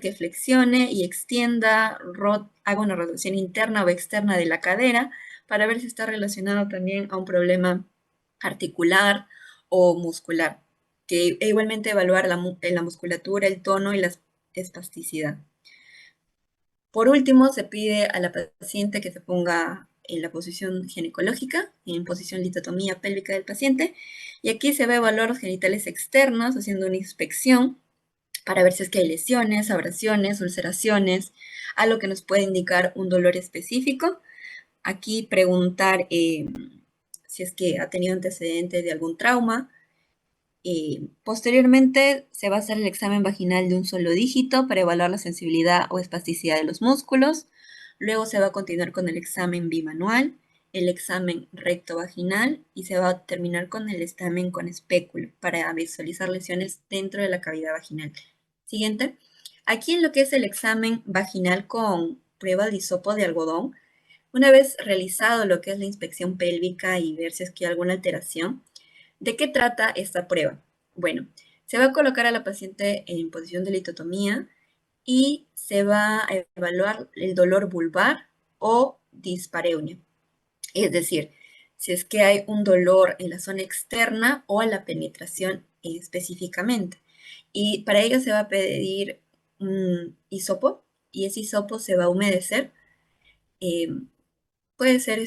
que flexione y extienda, haga una rotación interna o externa de la cadera para ver si está relacionado también a un problema articular o muscular, que igualmente evaluar en la musculatura, el tono y la espasticidad. Por último, se pide a la paciente que se ponga en la posición ginecológica, en posición litotomía pélvica del paciente, y aquí se va a evaluar los genitales externos haciendo una inspección para ver si es que hay lesiones, abrasiones, ulceraciones, algo que nos puede indicar un dolor específico. Aquí preguntar si es que ha tenido antecedentes de algún trauma. Posteriormente se va a hacer el examen vaginal de un solo dígito para evaluar la sensibilidad o espasticidad de los músculos. Luego se va a continuar con el examen bimanual, el examen recto vaginal y se va a terminar con el examen con espéculo para visualizar lesiones dentro de la cavidad vaginal. Siguiente. Aquí en lo que es el examen vaginal con prueba de hisopo de algodón, una vez realizado lo que es la inspección pélvica y ver si es que hay alguna alteración, ¿de qué trata esta prueba? Bueno, se va a colocar a la paciente en posición de litotomía y se va a evaluar el dolor vulvar o dispareunia. Es decir, si es que hay un dolor en la zona externa o a la penetración específicamente. Y para ello se va a pedir un hisopo y ese hisopo se va a humedecer. eh, Puede ser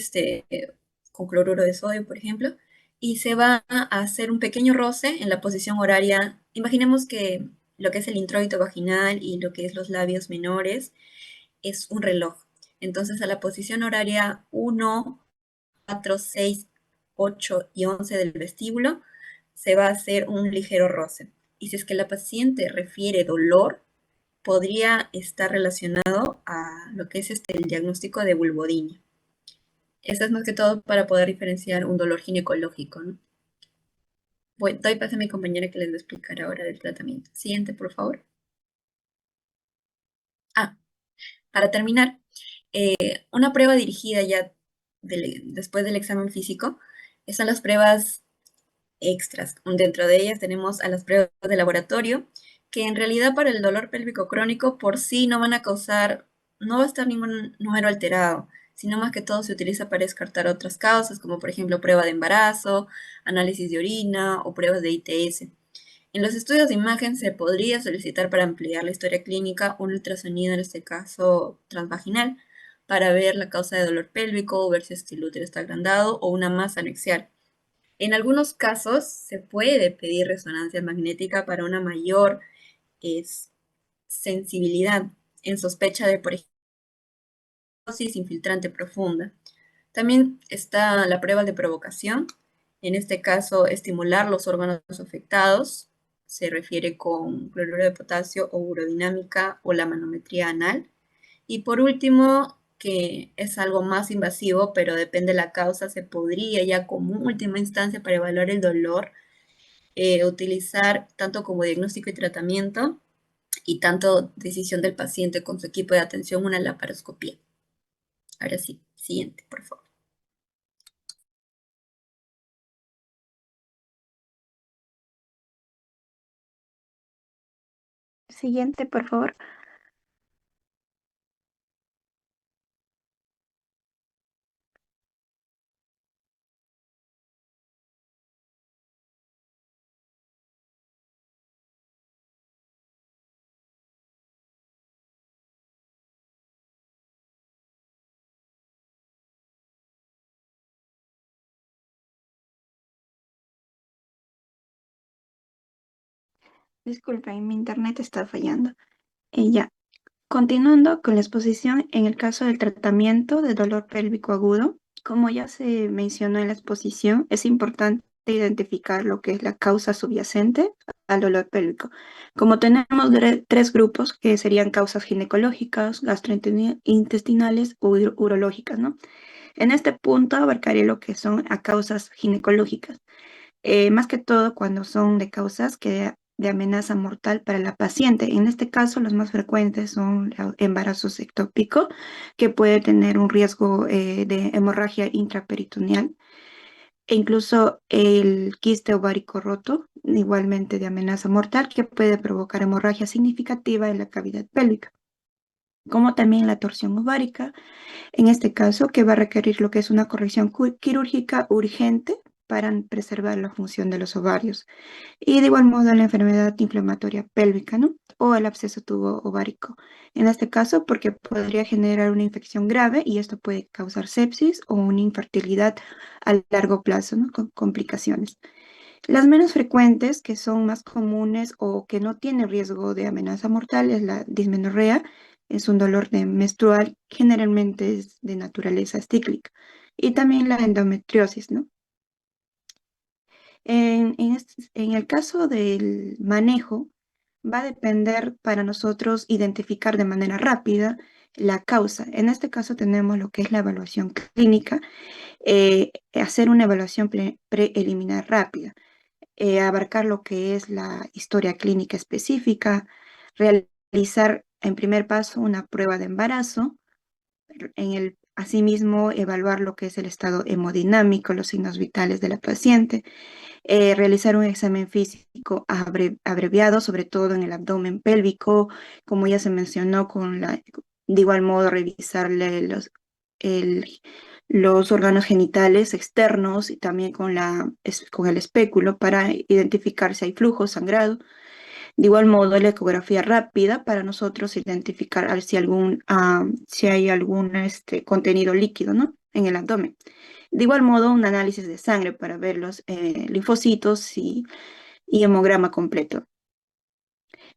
con cloruro de sodio, por ejemplo, y se va a hacer un pequeño roce en la posición horaria. Imaginemos que lo que es el introito vaginal y lo que es los labios menores es un reloj. Entonces, a la posición horaria 1, 4, 6, 8 y 11 del vestíbulo, se va a hacer un ligero roce. Y si es que la paciente refiere dolor, podría estar relacionado a lo que es el diagnóstico de vulvodynia. Eso es más que todo para poder diferenciar un dolor ginecológico, ¿no? Bueno, doy paso a mi compañera que les va a explicar ahora del tratamiento. Siguiente, por favor. Ah, para terminar, una prueba dirigida ya después del examen físico son las pruebas extras. Dentro de ellas tenemos a las pruebas de laboratorio, que en realidad para el dolor pélvico crónico por sí no van a causar, no va a estar ningún número alterado, sino más que todo se utiliza para descartar otras causas, como por ejemplo prueba de embarazo, análisis de orina o pruebas de ITS. En los estudios de imagen se podría solicitar para ampliar la historia clínica un ultrasonido, en este caso transvaginal, para ver la causa de dolor pélvico, ver si es que el útero está agrandado o una masa anexial. En algunos casos se puede pedir resonancia magnética para una mayor sensibilidad en sospecha de, por ejemplo, infiltrante profunda. También está la prueba de provocación. En este caso, estimular los órganos afectados. Se refiere con cloruro de potasio o urodinámica o la manometría anal. Y por último, que es algo más invasivo, pero depende de la causa, se podría ya como última instancia para evaluar el dolor, utilizar tanto como diagnóstico y tratamiento y tanto decisión del paciente con su equipo de atención una laparoscopía. Ahora sí, siguiente, por favor. Siguiente, por favor. Disculpen, mi internet está fallando. Ya. Continuando con la exposición, en el caso del tratamiento de dolor pélvico agudo, como ya se mencionó en la exposición, es importante identificar lo que es la causa subyacente al dolor pélvico. Como tenemos tres grupos que serían causas ginecológicas, gastrointestinales o urológicas, ¿no? En este punto abarcaré lo que son a causas ginecológicas, más que todo cuando son de causas de amenaza mortal para la paciente. En este caso, los más frecuentes son el embarazo ectópico, que puede tener un riesgo de hemorragia intraperitoneal. e incluso el quiste ovárico roto, igualmente de amenaza mortal, que puede provocar hemorragia significativa en la cavidad pélvica, como también la torsión ovárica, en este caso, que va a requerir lo que es una corrección quirúrgica urgente para preservar la función de los ovarios. Y de igual modo la enfermedad inflamatoria pélvica, ¿no? O el absceso tubo ovárico. En este caso, porque podría generar una infección grave y esto puede causar sepsis o una infertilidad a largo plazo, ¿no? Con complicaciones. Las menos frecuentes, que son más comunes o que no tienen riesgo de amenaza mortal, es la dismenorrea, es un dolor menstrual, generalmente es de naturaleza cíclica, y también la endometriosis, ¿no? En el caso del manejo, va a depender para nosotros identificar de manera rápida la causa. En este caso tenemos lo que es la evaluación clínica, hacer una evaluación preliminar rápida, abarcar lo que es la historia clínica específica, realizar en primer paso una prueba de embarazo, asimismo evaluar lo que es el estado hemodinámico, los signos vitales de la paciente, realizar un examen físico abreviado, sobre todo en el abdomen pélvico, como ya se mencionó, de igual modo revisarle el- los órganos genitales externos y también con el espéculo para identificar si hay flujo, sangrado. De igual modo, la ecografía rápida para nosotros identificar si hay algún contenido líquido, ¿no? En el abdomen. De igual modo, un análisis de sangre para ver los linfocitos y hemograma completo.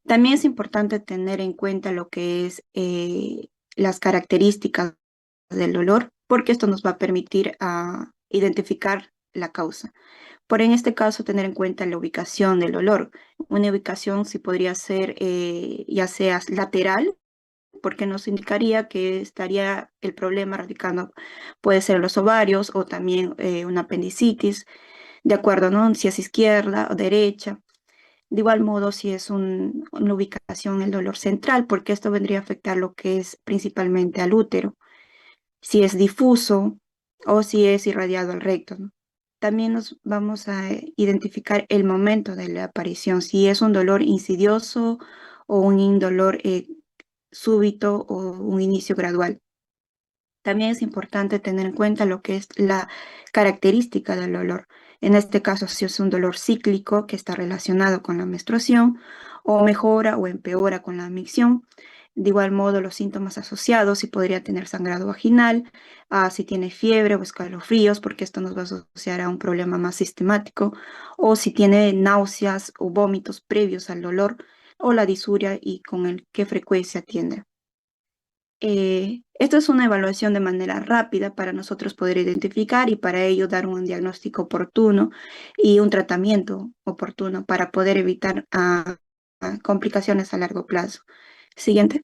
También es importante tener en cuenta lo que es las características del dolor, porque esto nos va a permitir identificar la causa. Por en este caso, tener en cuenta la ubicación del dolor. Una ubicación sí podría ser ya sea lateral, porque nos indicaría que estaría el problema radicando, puede ser en los ovarios o también una apendicitis, de acuerdo, ¿no? Si es izquierda o derecha. De igual modo, si es una ubicación, el dolor central, porque esto vendría a afectar lo que es principalmente al útero, si es difuso o si es irradiado al recto, ¿no? También nos vamos a identificar el momento de la aparición, si es un dolor insidioso o un indolor súbito o un inicio gradual. También es importante tener en cuenta lo que es la característica del dolor. En este caso, si es un dolor cíclico que está relacionado con la menstruación, o mejora o empeora con la micción. De igual modo, los síntomas asociados, si podría tener sangrado vaginal, si tiene fiebre o escalofríos, porque esto nos va a asociar a un problema más sistemático, o si tiene náuseas o vómitos previos al dolor, o la disuria y con qué frecuencia tiende. Esto es una evaluación de manera rápida para nosotros poder identificar y para ello dar un diagnóstico oportuno y un tratamiento oportuno para poder evitar complicaciones a largo plazo. Siguiente.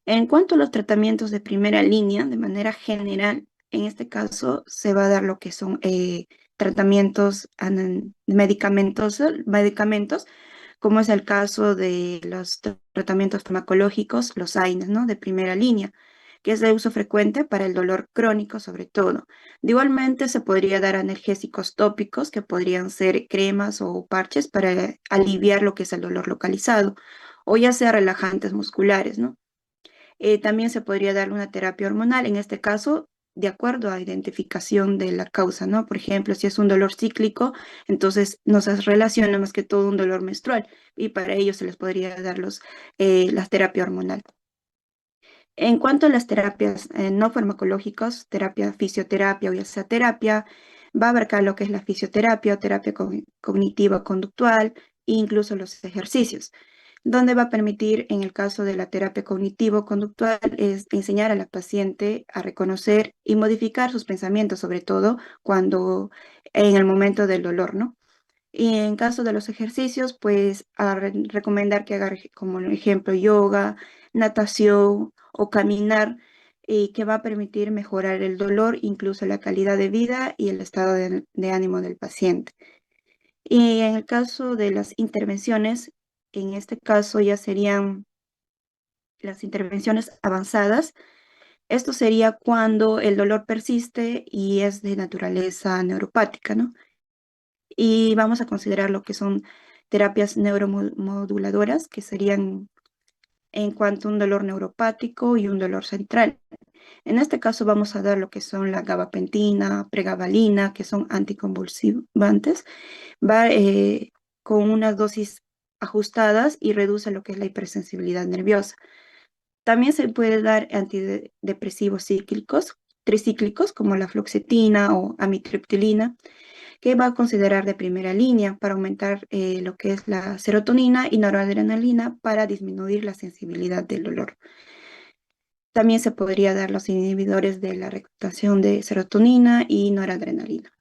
En cuanto a los tratamientos de primera línea, de manera general, en este caso se va a dar lo que son tratamientos, medicamentos, como es el caso de los tratamientos farmacológicos, los AINES, ¿no? De primera línea, que es de uso frecuente para el dolor crónico sobre todo. De igualmente se podría dar analgésicos tópicos, que podrían ser cremas o parches para aliviar lo que es el dolor localizado, o ya sea relajantes musculares, ¿no? También se podría dar una terapia hormonal, en este caso, de acuerdo a identificación de la causa, ¿no? Por ejemplo, si es un dolor cíclico, entonces nos relaciona más que todo un dolor menstrual y para ello se les podría dar la terapia hormonal. En cuanto a las terapias no farmacológicas, terapia fisioterapia o ya sea terapia, va a abarcar lo que es la fisioterapia o terapia cognitiva conductual e incluso los ejercicios, donde va a permitir, en el caso de la terapia cognitivo-conductual, es enseñar a la paciente a reconocer y modificar sus pensamientos, sobre todo cuando en el momento del dolor, ¿no? Y en caso de los ejercicios, pues recomendar que haga como ejemplo yoga, natación o caminar, y que va a permitir mejorar el dolor, incluso la calidad de vida y el estado de ánimo del paciente. Y en el caso de las intervenciones, en este caso ya serían las intervenciones avanzadas, Esto sería cuando el dolor persiste y es de naturaleza neuropática, ¿no? Y vamos a considerar lo que son terapias neuromoduladoras, que serían en cuanto a un dolor neuropático y un dolor central. En este caso vamos a dar lo que son la gabapentina, pregabalina, que son anticonvulsivantes, va con unas dosis ajustadas y reduce lo que es la hipersensibilidad nerviosa. También se puede dar antidepresivos cíclicos, tricíclicos, como la fluoxetina o amitriptilina, que va a considerar de primera línea para aumentar lo que es la serotonina y noradrenalina para disminuir la sensibilidad del dolor. También se podría dar los inhibidores de la recaptación de serotonina y noradrenalina.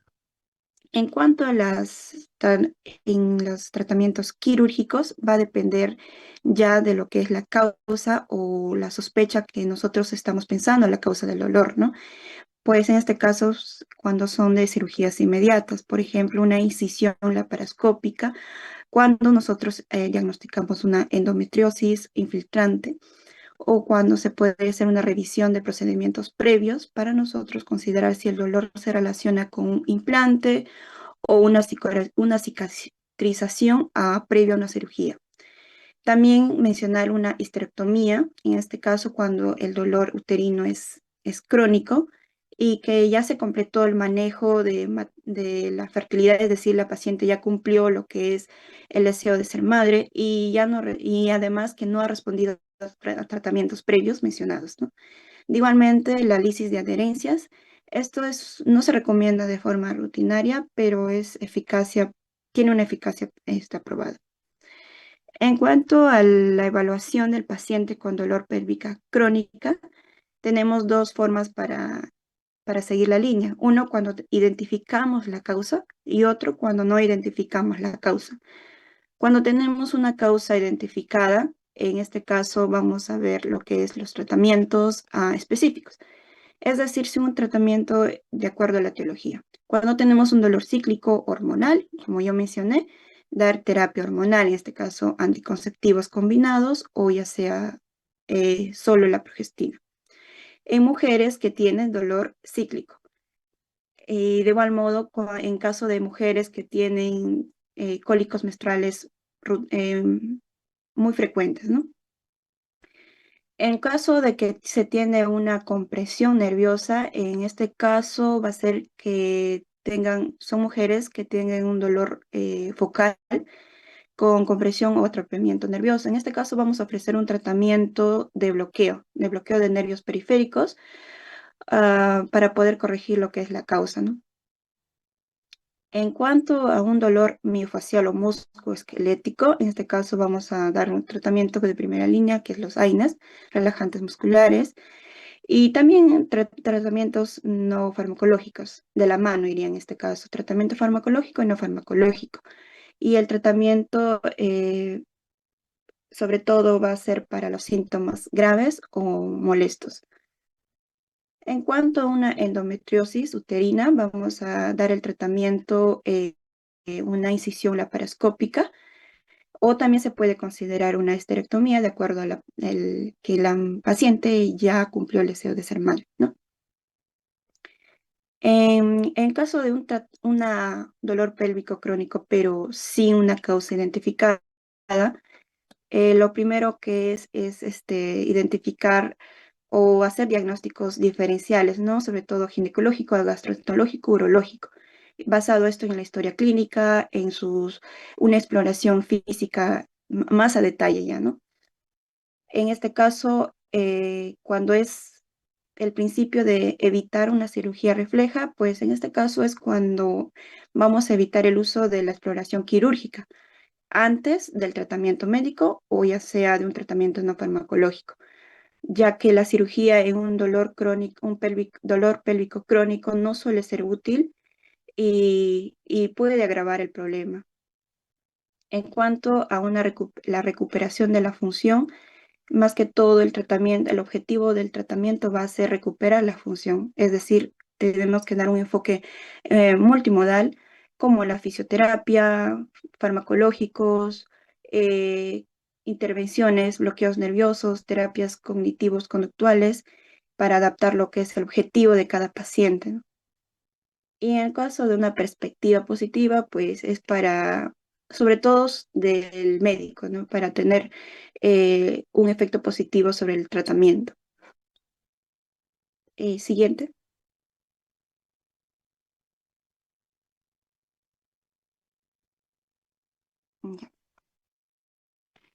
En cuanto a en los tratamientos quirúrgicos, va a depender ya de lo que es la causa o la sospecha que nosotros estamos pensando, la causa del dolor, ¿no? Pues en este caso, cuando son de cirugías inmediatas, por ejemplo, una incisión laparoscópica, cuando nosotros diagnosticamos una endometriosis infiltrante o cuando se puede hacer una revisión de procedimientos previos para nosotros considerar si el dolor se relaciona con un implante o una cicatrización previo a una cirugía. También mencionar una histerectomía, en este caso cuando el dolor uterino es crónico y que ya se completó el manejo de la fertilidad, es decir, la paciente ya cumplió lo que es el deseo de ser madre y, ya no, y además que no ha respondido a tratamientos previos mencionados, ¿no? Igualmente, la lisis de adherencias. No se recomienda de forma rutinaria, pero tiene una eficacia está aprobada. En cuanto a la evaluación del paciente con dolor pélvica crónica, tenemos dos formas para seguir la línea. Uno cuando identificamos la causa y otro cuando no identificamos la causa. Cuando tenemos una causa identificada, en este caso vamos a ver lo que es los tratamientos específicos. Es decir, si un tratamiento de acuerdo a la etiología. Cuando tenemos un dolor cíclico hormonal, como yo mencioné, dar terapia hormonal, en este caso anticonceptivos combinados o ya sea solo la progestina. En mujeres que tienen dolor cíclico. Y de igual modo, en caso de mujeres que tienen cólicos menstruales muy frecuentes, ¿no? En caso de que se tiene una compresión nerviosa, en este caso va a ser que son mujeres que tengan un dolor focal con compresión o atrofiamiento nervioso. En este caso vamos a ofrecer un tratamiento de bloqueo de nervios periféricos, para poder corregir lo que es la causa, ¿no? En cuanto a un dolor miofacial o musculoesquelético, en este caso vamos a dar un tratamiento de primera línea, que es los AINES, relajantes musculares, y también tratamientos no farmacológicos, de la mano iría en este caso, tratamiento farmacológico y no farmacológico. Y el tratamiento, sobre todo, va a ser para los síntomas graves o molestos. En cuanto a una endometriosis uterina, vamos a dar el tratamiento, una incisión laparoscópica, o también se puede considerar una histerectomía de acuerdo a que la paciente ya cumplió el deseo de ser madre, ¿no? En caso de un dolor pélvico crónico, pero sin una causa identificada, lo primero que es identificar o hacer diagnósticos diferenciales, ¿no? Sobre todo ginecológico, gastroenterológico, urológico. Basado esto en la historia clínica, una exploración física más a detalle ya, ¿no? En este caso, cuando es el principio de evitar una cirugía refleja, pues en este caso es cuando vamos a evitar el uso de la exploración quirúrgica antes del tratamiento médico o ya sea de un tratamiento no farmacológico, ya que la cirugía en un dolor crónico, dolor pélvico crónico no suele ser útil y puede agravar el problema. En cuanto a la recuperación de la función, más que todo el objetivo del tratamiento va a ser recuperar la función, es decir, tenemos que dar un enfoque multimodal como la fisioterapia, farmacológicos, eh, intervenciones, bloqueos nerviosos, terapias cognitivos conductuales para adaptar lo que es el objetivo de cada paciente, ¿no? Y en el caso de una perspectiva positiva, pues es para, sobre todo del médico, ¿no? Para tener un efecto positivo sobre el tratamiento. Siguiente. Ya.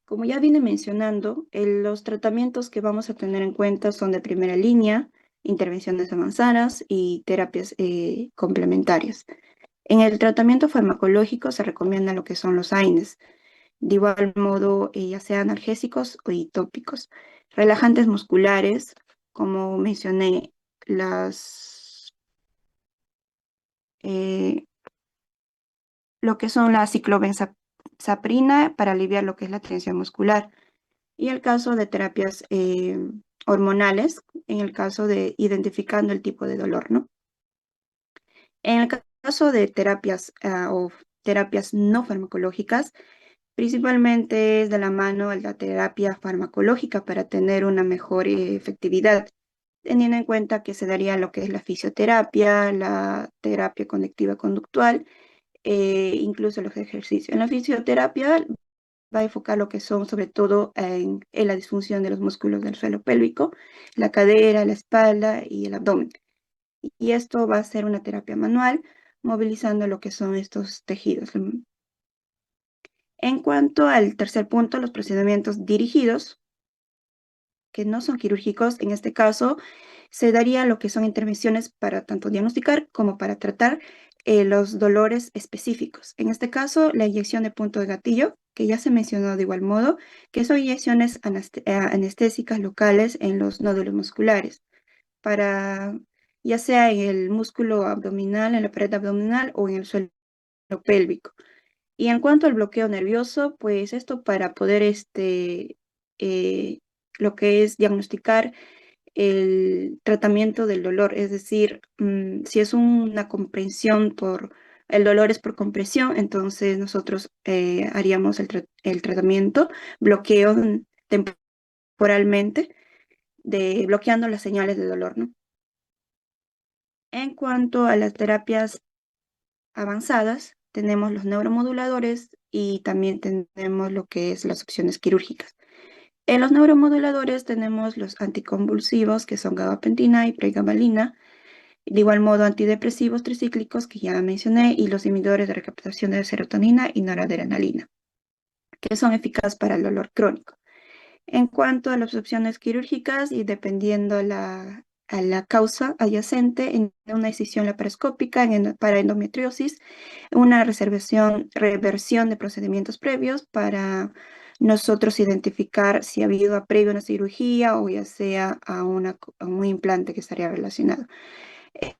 Como ya vine mencionando, los tratamientos que vamos a tener en cuenta son de primera línea, intervenciones avanzadas y terapias complementarias. En el tratamiento farmacológico se recomienda lo que son los AINES, de igual modo, ya sean analgésicos o tópicos. Relajantes musculares, como mencioné, eh, lo que son la ciclobenzaprina para aliviar lo que es la tensión muscular. Y el caso de terapias hormonales, en el caso de identificando el tipo de dolor, ¿no? En el caso de terapias o terapias no farmacológicas, principalmente es de la mano a la terapia farmacológica para tener una mejor efectividad, teniendo en cuenta que se daría lo que es la fisioterapia, la terapia conectiva conductual, incluso los ejercicios. En la fisioterapia va a enfocar lo que son sobre todo en la disfunción de los músculos del suelo pélvico, la cadera, la espalda y el abdomen. Y esto va a ser una terapia manual, movilizando lo que son estos tejidos. En cuanto al tercer punto, los procedimientos dirigidos, que no son quirúrgicos, en este caso se daría lo que son intervenciones para tanto diagnosticar como para tratar los dolores específicos. En este caso, la inyección de punto de gatillo, que ya se mencionó de igual modo, que son inyecciones anestésicas locales en los nódulos musculares, para ya sea en el músculo abdominal, en la pared abdominal o en el suelo pélvico. Y en cuanto al bloqueo nervioso, pues esto para poder eh, lo que es diagnosticar el tratamiento del dolor, es decir, si es una comprensión por, el dolor es por compresión, entonces nosotros haríamos el tratamiento, bloqueo temporalmente, bloqueando las señales de dolor, ¿no? En cuanto a las terapias avanzadas, tenemos los neuromoduladores y también tenemos lo que es las opciones quirúrgicas. En los neuromoduladores tenemos los anticonvulsivos, que son gabapentina y pregabalina, de igual modo antidepresivos tricíclicos, que ya mencioné, y los inhibidores de recaptación de serotonina y noradrenalina, que son eficaces para el dolor crónico. En cuanto a las opciones quirúrgicas y dependiendo a la causa adyacente, en una excisión laparoscópica para endometriosis, una reversión de procedimientos previos para nosotros identificar si ha habido a previo una cirugía o ya sea a un implante que estaría relacionado.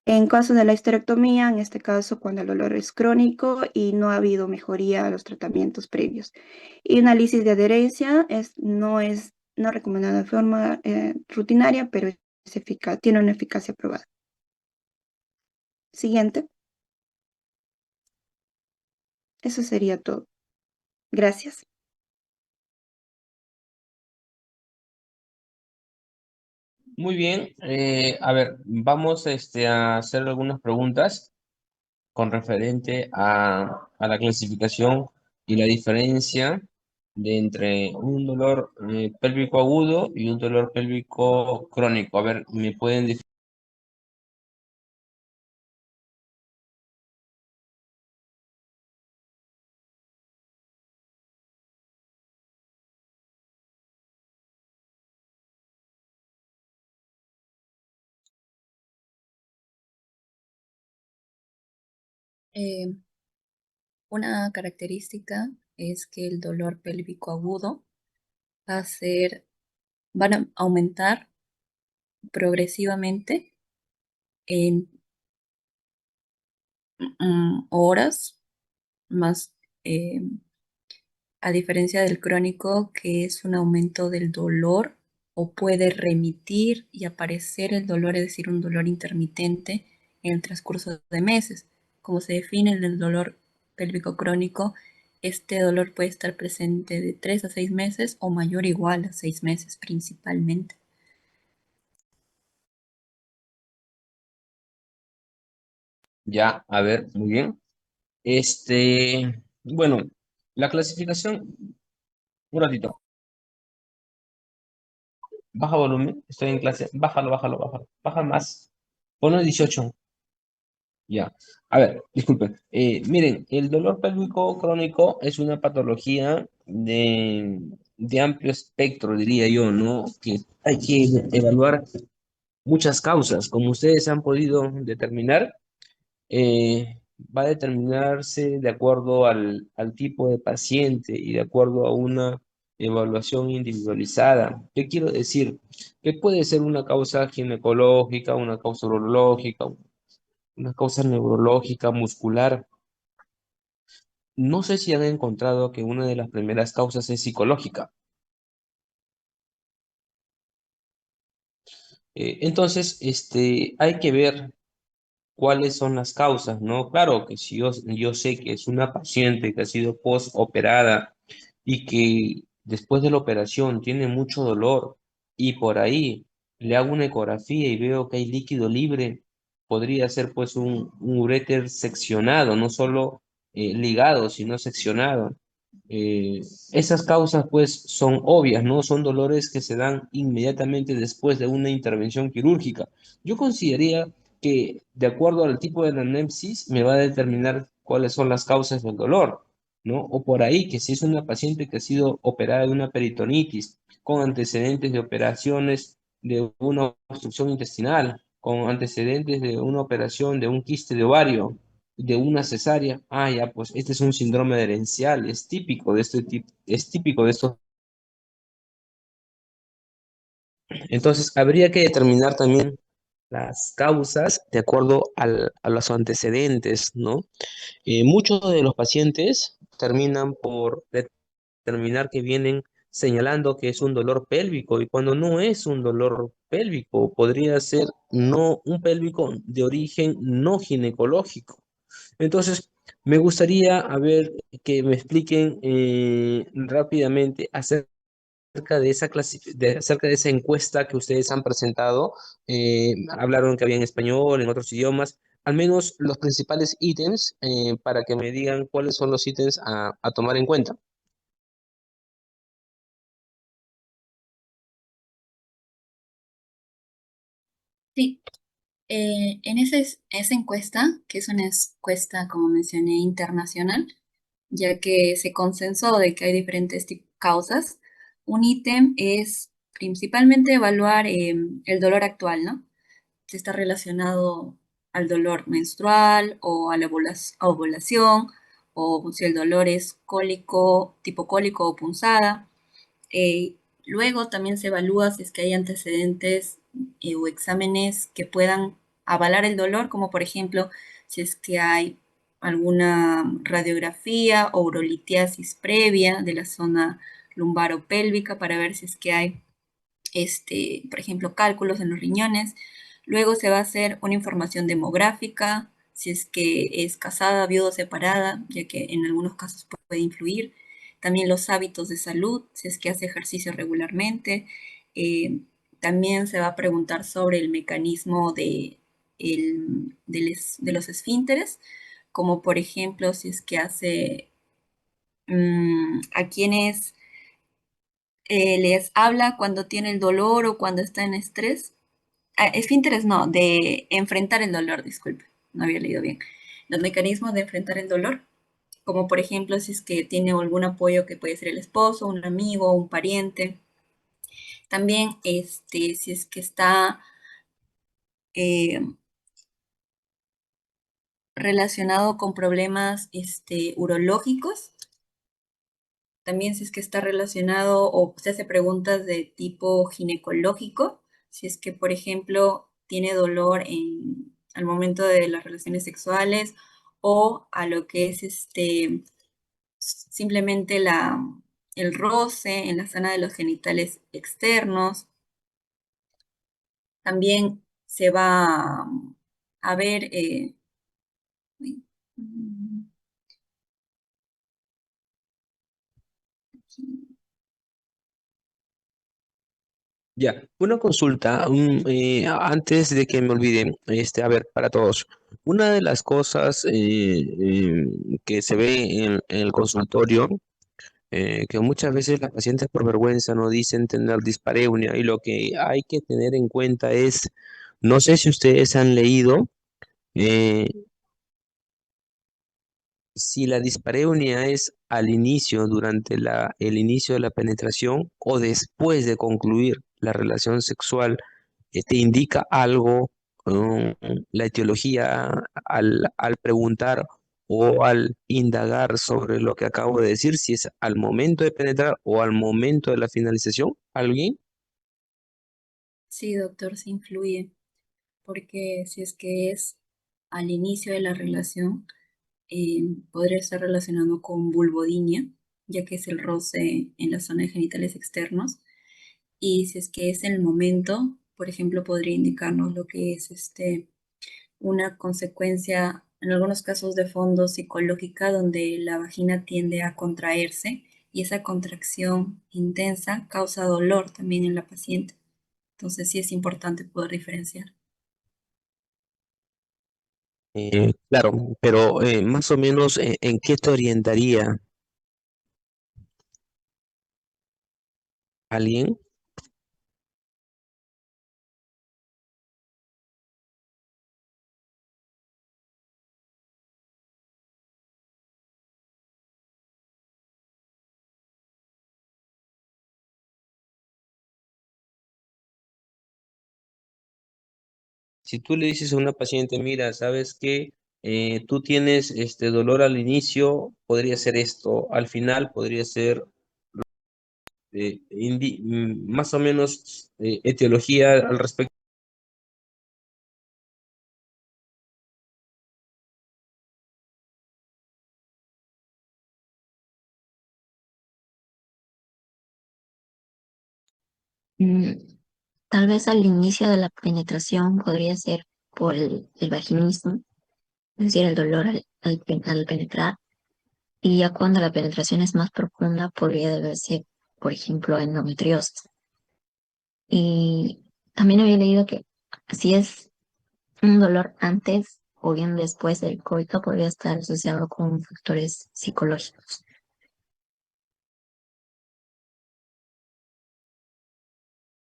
En caso de la histerectomía, en este caso, cuando el dolor es crónico y no ha habido mejoría a los tratamientos previos. Y análisis de adherencia no recomendada de forma rutinaria, pero es eficaz, tiene una eficacia probada. Siguiente. Eso sería todo. Gracias. Muy bien, a ver, vamos a hacer algunas preguntas con referente a la clasificación y la diferencia de entre un dolor pélvico agudo y un dolor pélvico crónico. A ver, ¿me pueden decir? Eh, una característica es que el dolor pélvico agudo va a ser, van a aumentar progresivamente en horas más, eh, a diferencia del crónico, que es un aumento del dolor o puede remitir y aparecer el dolor, es decir, un dolor intermitente en el transcurso de meses. Como se define en el dolor pélvico crónico, este dolor puede estar presente de 3 a 6 meses o mayor o igual a 6 meses principalmente. Ya, a ver, muy bien. Bueno, la clasificación, un ratito, baja volumen, estoy en clase, bájalo, baja más, ponlo en 18. Ya. A ver, disculpen. Miren, el dolor pélvico crónico es una patología de amplio espectro, diría yo, ¿no? Que hay que evaluar muchas causas. Como ustedes han podido determinar, va a determinarse de acuerdo al tipo de paciente y de acuerdo a una evaluación individualizada. ¿Qué quiero decir? Que puede ser una causa ginecológica, una causa urológica, una causa neurológica, muscular. No sé si han encontrado que una de las primeras causas es psicológica. Entonces, hay que ver cuáles son las causas, ¿no? Claro que si yo sé que es una paciente que ha sido postoperada y que después de la operación tiene mucho dolor y por ahí le hago una ecografía y veo que hay líquido libre, podría ser pues un uréter seccionado, no solo ligado, sino seccionado. Eh, Esas causas pues son obvias, ¿no? Son dolores que se dan inmediatamente después de una intervención quirúrgica. Yo consideraría que de acuerdo al tipo de la anamnesis me va a determinar cuáles son las causas del dolor, ¿no? O por ahí que si es una paciente que ha sido operada de una peritonitis con antecedentes de operaciones de una obstrucción intestinal, con antecedentes de una operación de un quiste de ovario, de una cesárea, ya, pues este es un síndrome herencial, es típico de este tipo, es típico de estos. Entonces, habría que determinar también las causas de acuerdo a los antecedentes, ¿no? Muchos de los pacientes terminan por determinar que vienen señalando que es un dolor pélvico y cuando no es un dolor pélvico, podría ser no un pélvico de origen no ginecológico. Entonces, me gustaría a ver que me expliquen rápidamente acerca de esa encuesta que ustedes han presentado. Hablaron que había en español, en otros idiomas, al menos los principales ítems para que me digan cuáles son los ítems a tomar en cuenta. Sí, esa encuesta, que es una encuesta, como mencioné, internacional, ya que se consensó de que hay diferentes causas, un ítem es principalmente evaluar el dolor actual, ¿no? Si está relacionado al dolor menstrual o a la ovulación, o si el dolor es cólico, tipo cólico o punzada. Luego también se evalúa si es que hay antecedentes o exámenes que puedan avalar el dolor, como por ejemplo si es que hay alguna radiografía o urolitiasis previa de la zona lumbaro-pélvica para ver si es que hay, por ejemplo, cálculos en los riñones. Luego se va a hacer una información demográfica, si es que es casada, viuda o separada, ya que en algunos casos puede influir. También los hábitos de salud, si es que hace ejercicio regularmente. Eh, También se va a preguntar sobre el mecanismo de los esfínteres, como por ejemplo si es que hace a quienes les habla cuando tiene el dolor o cuando está en estrés. Esfínteres no, de enfrentar el dolor, disculpe, no había leído bien. Los mecanismos de enfrentar el dolor, como por ejemplo si es que tiene algún apoyo que puede ser el esposo, un amigo, un pariente. También si es que está eh, relacionado con problemas urológicos. También si es que está relacionado o se hace preguntas de tipo ginecológico, si es que, por ejemplo, tiene dolor al momento de las relaciones sexuales o a lo que es simplemente el roce en la zona de los genitales externos. También se va a ver, Ya, una consulta, antes de que me olvide, a ver, para todos, una de las cosas que se ve en el consultorio, que muchas veces las pacientes por vergüenza no dicen tener dispareunia y lo que hay que tener en cuenta es, no sé si ustedes han leído, eh, si la dispareunia es al inicio, durante el inicio de la penetración o después de concluir la relación sexual, te indica algo, la etiología al preguntar o al indagar sobre lo que acabo de decir, si es al momento de penetrar o al momento de la finalización, ¿alguien? Sí, doctor, sí influye, porque si es que es al inicio de la relación, podría estar relacionado con vulvodinia, ya que es el roce en la zona de genitales externos. Y si es que es el momento, por ejemplo, podría indicarnos lo que es una consecuencia, en algunos casos de fondo psicológica, donde la vagina tiende a contraerse y esa contracción intensa causa dolor también en la paciente. Entonces sí es importante poder diferenciar. Claro, pero más o menos, ¿en qué te orientaría alguien? Si tú le dices a una paciente, mira, ¿sabes qué? Tú tienes este dolor al inicio, podría ser esto, al final podría ser más o menos etiología al respecto. Mm, Tal vez al inicio de la penetración podría ser por el vaginismo, es decir, el dolor al penetrar. Y ya cuando la penetración es más profunda, podría deberse, por ejemplo, a endometriosis. Y también había leído que si es un dolor antes o bien después del coito, podría estar asociado con factores psicológicos.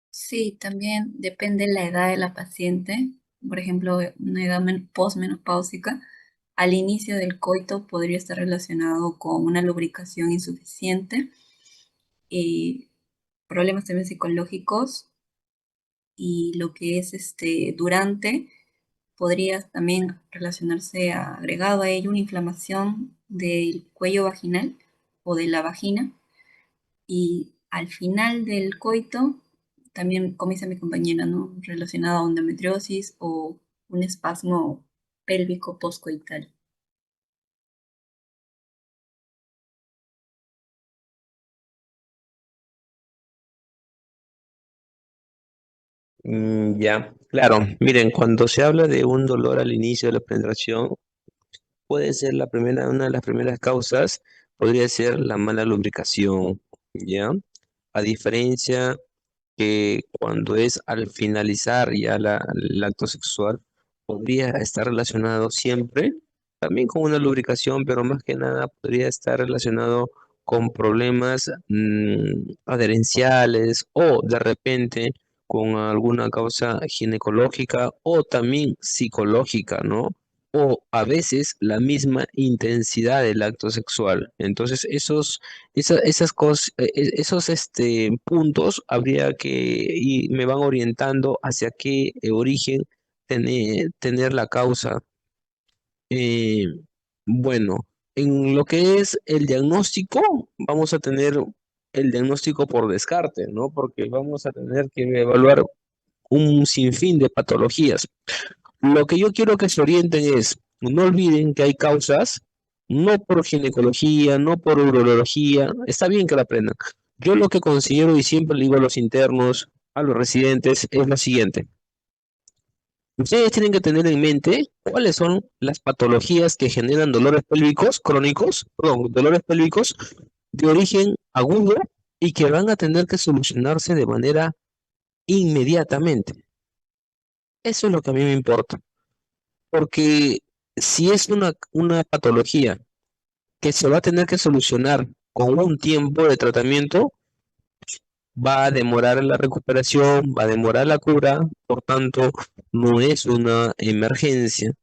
Sí, también depende la edad de la paciente. Por ejemplo, una edad posmenopáusica, al inicio del coito podría estar relacionado con una lubricación insuficiente y problemas también psicológicos y lo que es durante podría también relacionarse agregado a ello una inflamación del cuello vaginal o de la vagina y al final del coito, también, como dice mi compañera, ¿no? Relacionado a endometriosis o un espasmo pélvico postcoital. Ya, claro, miren, cuando se habla de un dolor al inicio de la penetración, puede ser una de las primeras causas, podría ser la mala lubricación, ¿ya? A diferencia que cuando es al finalizar ya el acto sexual, podría estar relacionado siempre, también con una lubricación, pero más que nada podría estar relacionado con problemas adherenciales o de repente con alguna causa ginecológica o también psicológica, ¿no? O a veces la misma intensidad del acto sexual. Entonces, esas cosas, esos puntos habría y me van orientando hacia qué origen tener la causa. Eh, bueno, en lo que es el diagnóstico, vamos a tener el diagnóstico por descarte, ¿no? Porque vamos a tener que evaluar un sinfín de patologías. Lo que yo quiero que se orienten es, no olviden que hay causas, no por ginecología, no por urología, está bien que la aprendan. Yo lo que considero y siempre le digo a los internos, a los residentes, es lo siguiente. Ustedes tienen que tener en mente cuáles son las patologías que generan dolores pélvicos crónicos, perdón, dolores pélvicos de origen agudo y que van a tener que solucionarse de manera inmediatamente. Eso es lo que a mí me importa, porque si es una patología que se va a tener que solucionar con un tiempo de tratamiento, va a demorar la recuperación, va a demorar la cura, por tanto, no es una emergencia.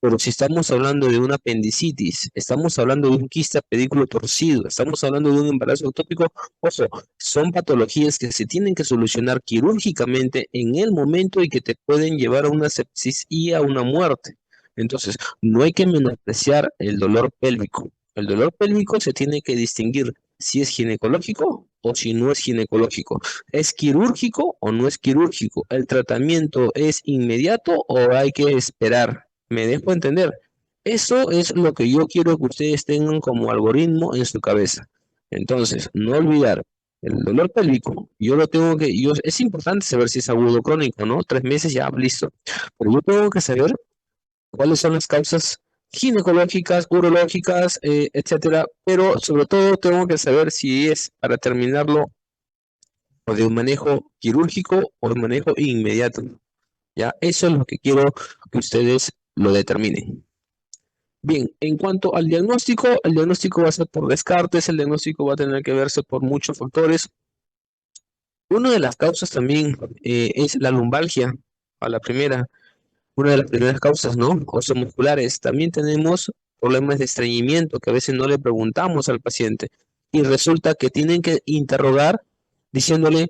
Pero si estamos hablando de una apendicitis, estamos hablando de un quiste pedículo torcido, estamos hablando de un embarazo ectópico, ojo, son patologías que se tienen que solucionar quirúrgicamente en el momento y que te pueden llevar a una sepsis y a una muerte. Entonces, no hay que menospreciar el dolor pélvico. El dolor pélvico se tiene que distinguir si es ginecológico o si no es ginecológico. ¿Es quirúrgico o no es quirúrgico? ¿El tratamiento es inmediato o hay que esperar? ¿Me dejo entender? Eso es lo que yo quiero que ustedes tengan como algoritmo en su cabeza. Entonces, no olvidar, el dolor pélvico, yo lo tengo que, es importante saber si es agudo o crónico, ¿no? 3 meses ya, listo. Pero yo tengo que saber cuáles son las causas ginecológicas, urológicas, etcétera. Pero sobre todo tengo que saber si es para terminarlo o de un manejo quirúrgico o de un manejo inmediato. ¿Ya? Eso es lo que quiero que ustedes lo determinen. Bien, en cuanto al diagnóstico, el diagnóstico va a ser por descartes, el diagnóstico va a tener que verse por muchos factores. Una de las causas también es la lumbalgia, a la primera, una de las primeras causas, ¿no? Osteomusculares. También tenemos problemas de estreñimiento que a veces no le preguntamos al paciente y resulta que tienen que interrogar diciéndole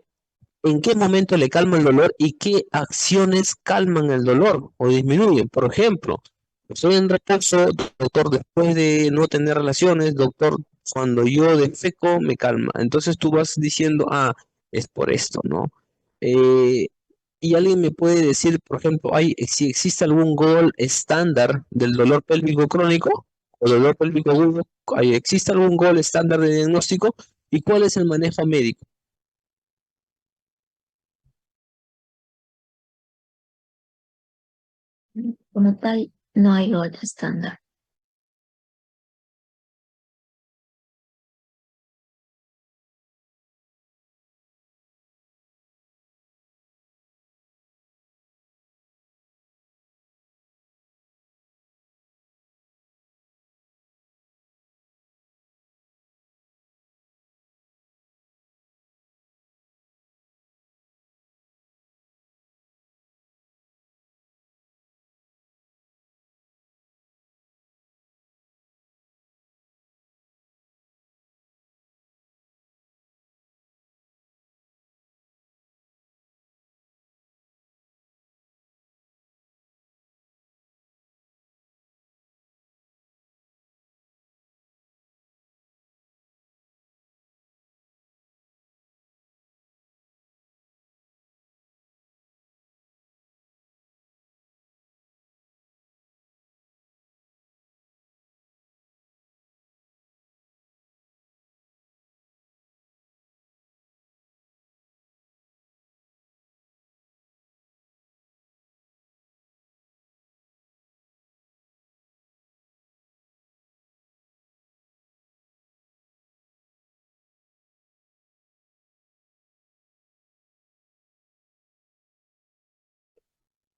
en qué momento le calma el dolor y qué acciones calman el dolor o disminuyen. Por ejemplo, estoy en reposo, doctor, después de no tener relaciones, doctor, cuando yo defeco me calma. Entonces tú vas diciendo, ah, es por esto, ¿no? Eh, y alguien me puede decir, por ejemplo, si existe algún gol estándar del dolor pélvico crónico o dolor pélvico agudo, ¿existe algún gol estándar de diagnóstico? ¿Y cuál es el manejo médico? Como tal, no hay gold estándar.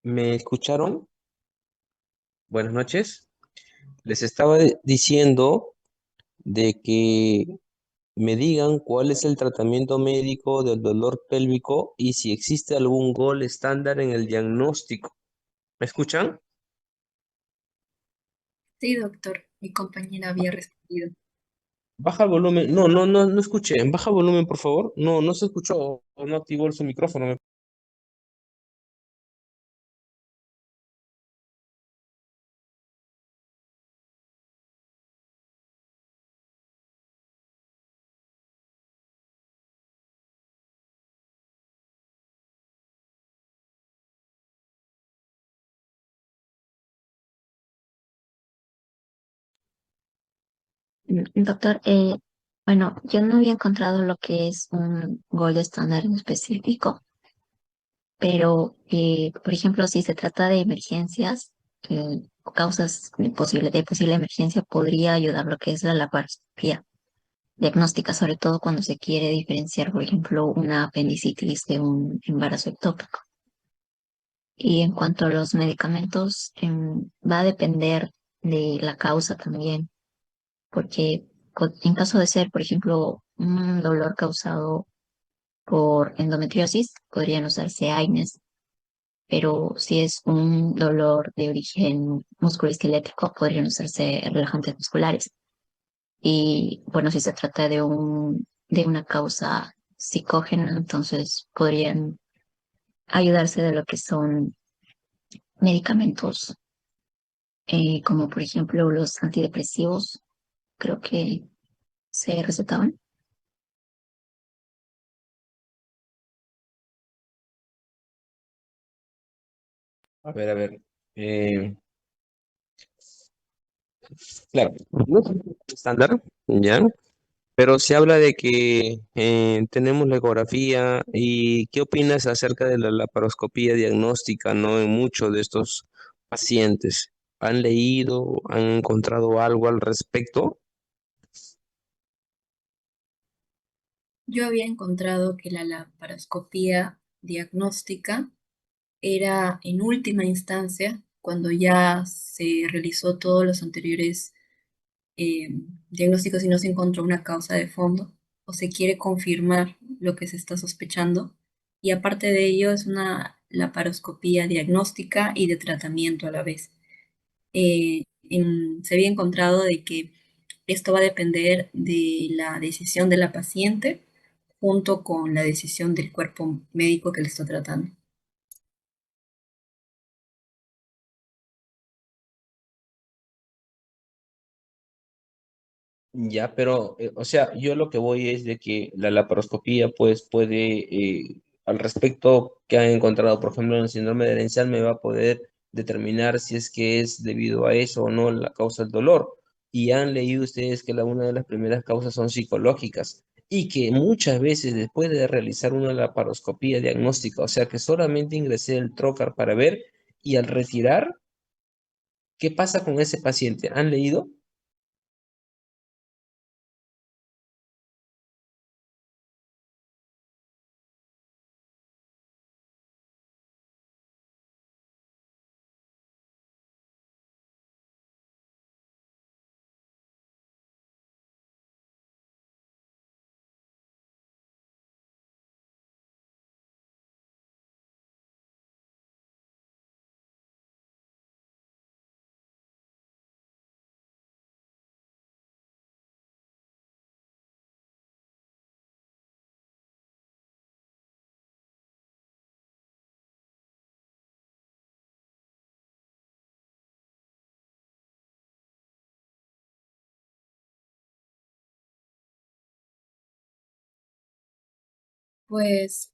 ¿Me escucharon? Buenas noches. Les estaba diciendo de que me digan cuál es el tratamiento médico del dolor pélvico y si existe algún gol estándar en el diagnóstico. ¿Me escuchan? Sí, doctor, mi compañera había respondido. Baja el volumen. No escuché. Baja el volumen, por favor. No se escuchó o no activó su micrófono. Doctor, bueno, yo no había encontrado lo que es un gold estándar en específico, pero, por ejemplo, si se trata de emergencias o causas de posible emergencia, podría ayudar lo que es la laparoscopia. diagnóstica, sobre todo cuando se quiere diferenciar, por ejemplo, una apendicitis de un embarazo ectópico. Y en cuanto a los medicamentos, va a depender de la causa también, porque en caso de ser, por ejemplo, un dolor causado por endometriosis, podrían usarse AINES, pero si es un dolor de origen musculoesquelético, podrían usarse relajantes musculares. Y bueno, si se trata de una causa psicógena, entonces podrían ayudarse de lo que son medicamentos, como por ejemplo los antidepresivos, creo que se recetaban. A ver. eh, claro, no es un estándar, ¿ya? Pero se habla de que tenemos la ecografía y ¿qué opinas acerca de la laparoscopía diagnóstica, no en muchos de estos pacientes? ¿Han leído, han encontrado algo al respecto? Yo había encontrado que la laparoscopía diagnóstica era en última instancia, cuando ya se realizó todos los anteriores eh, diagnósticos y no se encontró una causa de fondo, o se quiere confirmar lo que se está sospechando. Y aparte de ello, es una laparoscopía diagnóstica y de tratamiento a la vez. Se había encontrado de que esto va a depender de la decisión de la paciente junto con la decisión del cuerpo médico que le está tratando. Ya, pero, o sea, yo lo que voy es de que la laparoscopía, pues, puede, al respecto que han encontrado, por ejemplo, en el síndrome de herencial, me va a poder determinar si es que es debido a eso o no la causa del dolor. Y han leído ustedes que una de las primeras causas son psicológicas y que muchas veces después de realizar una laparoscopía diagnóstica, o sea, que solamente ingresé el trocar para ver y al retirar, ¿qué pasa con ese paciente? ¿Han leído? Pues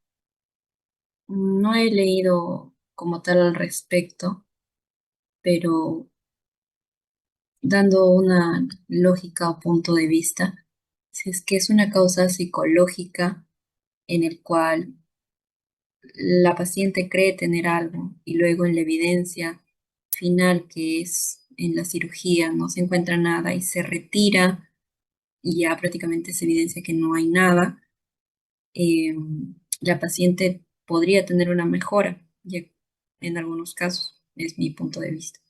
no he leído como tal al respecto, pero dando una lógica o punto de vista, si es que es una causa psicológica en el cual la paciente cree tener algo y luego en la evidencia final, que es en la cirugía, no se encuentra nada y se retira y ya prácticamente se evidencia que no hay nada, eh, la paciente podría tener una mejora, ya en algunos casos, es mi punto de vista.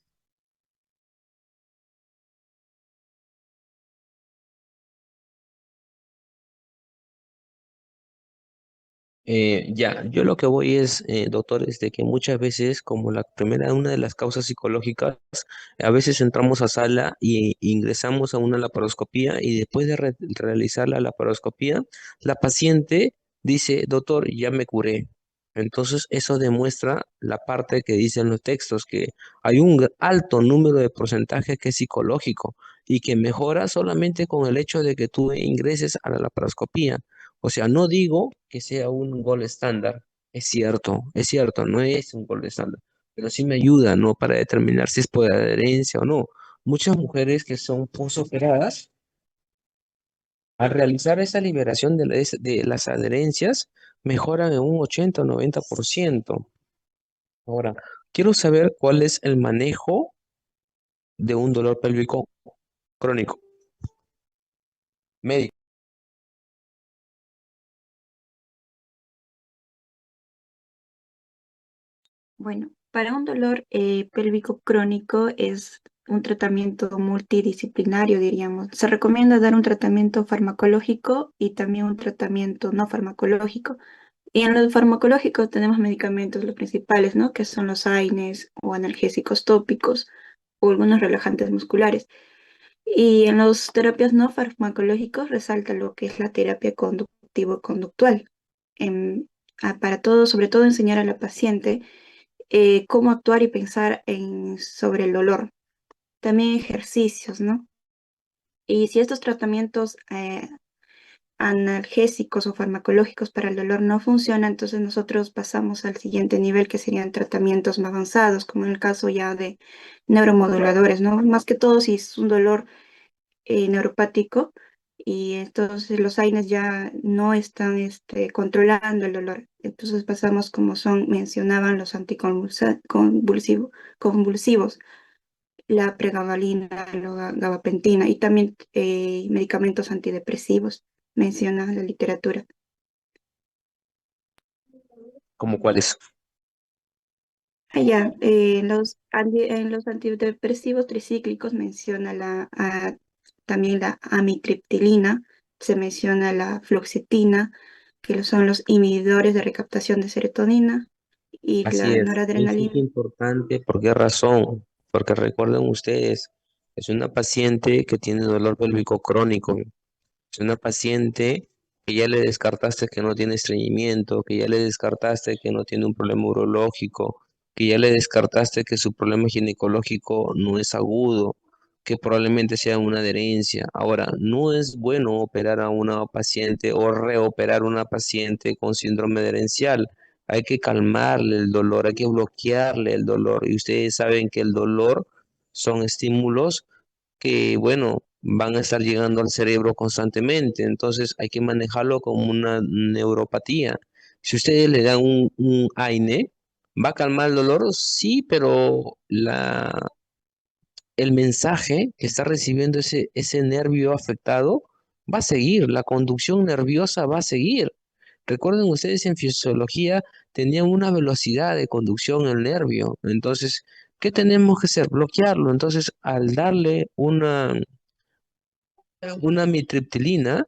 Ya, yo lo que voy es, doctor, es de que muchas veces, como la primera, una de las causas psicológicas, a veces entramos a sala y ingresamos a una laparoscopía y después de realizar la laparoscopía, la paciente dice, doctor, ya me curé. Entonces, eso demuestra la parte que dicen los textos, que hay un alto número de porcentaje que es psicológico y que mejora solamente con el hecho de que tú ingreses a la laparoscopía. O sea, no digo que sea un gol estándar, es cierto, no es un gol estándar, pero sí me ayuda, ¿no? Para determinar si es por adherencia o no. Muchas mujeres que son posoperadas, al realizar esa liberación de las adherencias, mejoran en un 80 o 90%. Ahora, quiero saber cuál es el manejo de un dolor pélvico crónico, médico. Bueno, para un dolor pélvico crónico es un tratamiento multidisciplinario, diríamos. Se recomienda dar un tratamiento farmacológico y también un tratamiento no farmacológico. Y en los farmacológicos tenemos medicamentos, los principales, ¿no? Que son los AINES o analgésicos tópicos o algunos relajantes musculares. Y en las terapias no farmacológicos resalta lo que es la terapia conductivo-conductual. Para todo, sobre todo enseñar a la paciente cómo actuar y pensar sobre el dolor. También ejercicios, ¿no? Y si estos tratamientos analgésicos o farmacológicos para el dolor no funcionan, entonces nosotros pasamos al siguiente nivel, que serían tratamientos más avanzados, como en el caso ya de neuromoduladores, ¿no? Más que todo si es un dolor neuropático y entonces los AINES ya no están controlando el dolor. Entonces pasamos como mencionaban los convulsivos, la pregabalina, la gabapentina y también medicamentos antidepresivos, menciona la literatura. ¿Cómo cuáles? Allá, en los antidepresivos tricíclicos menciona también la amitriptilina, se menciona la fluoxetina, que son los inhibidores de recaptación de serotonina y Así la es. Eso es noradrenalina. importante. ¿Por qué razón? Porque recuerden ustedes, es una paciente que tiene dolor pélvico crónico. Es una paciente que ya le descartaste que no tiene estreñimiento, que ya le descartaste que no tiene un problema urológico, que ya le descartaste que su problema ginecológico no es agudo, que probablemente sea una adherencia. Ahora, no es bueno operar a una paciente o reoperar una paciente con síndrome adherencial. Hay que calmarle el dolor, hay que bloquearle el dolor. Y ustedes saben que el dolor son estímulos que, bueno, van a estar llegando al cerebro constantemente, entonces hay que manejarlo como una neuropatía. Si ustedes le dan un AINE, ¿va a calmar el dolor? Sí, pero el mensaje que está recibiendo ese nervio afectado va a seguir, la conducción nerviosa va a seguir. Recuerden ustedes en fisiología tenían una velocidad de conducción el nervio, entonces, ¿qué tenemos que hacer? Bloquearlo. Entonces, al darle una mitriptilina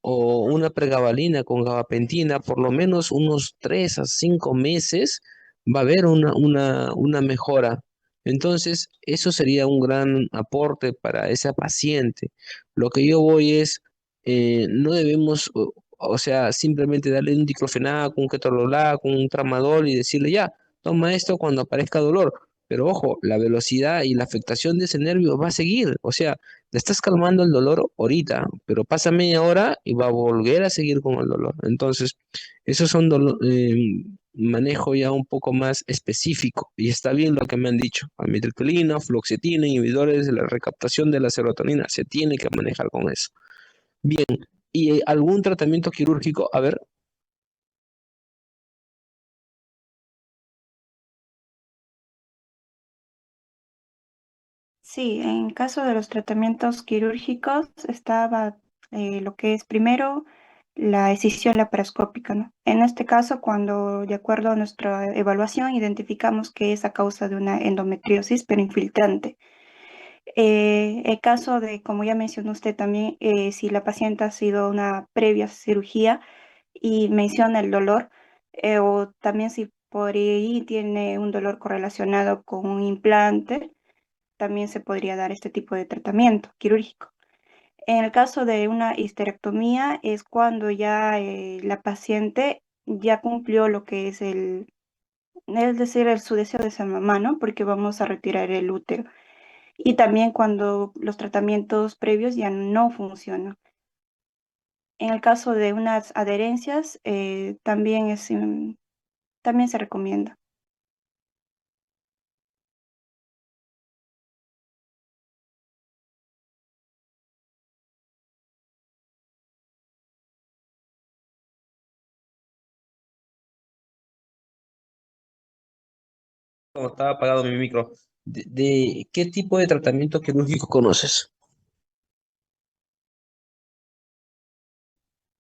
o una pregabalina con gabapentina, por lo menos unos 3 a 5 meses, va a haber una mejora. Entonces, eso sería un gran aporte para esa paciente. Lo que yo voy es, no debemos, o sea, simplemente darle un diclofenac, un ketorolac, un tramadol y decirle ya, toma esto cuando aparezca dolor. Pero ojo, la velocidad y la afectación de ese nervio va a seguir. O sea, le estás calmando el dolor ahorita, pero pasa media hora y va a volver a seguir con el dolor. Entonces, esos son manejo ya un poco más específico. Y está bien lo que me han dicho. Amitriptilina, fluoxetina, inhibidores de la recaptación de la serotonina. Se tiene que manejar con eso. Bien. ¿Y algún tratamiento quirúrgico? A ver, Sí, en caso de los tratamientos quirúrgicos estaba lo que es primero la escisión laparoscópica, ¿no? En este caso, cuando de acuerdo a nuestra evaluación identificamos que es a causa de una endometriosis pero infiltrante. El caso de, como ya mencionó usted también, si la paciente ha sido una previa cirugía y menciona el dolor, o también si por ahí tiene un dolor correlacionado con un implante, también se podría dar este tipo de tratamiento quirúrgico. En el caso de una histerectomía es cuando ya la paciente ya cumplió lo que es es decir, su deseo de ser mamá, ¿no? Porque vamos a retirar el útero. Y también cuando los tratamientos previos ya no funcionan. En el caso de unas adherencias, también se recomienda. como estaba apagado mi micro, ¿de qué tipo de tratamiento quirúrgico conoces?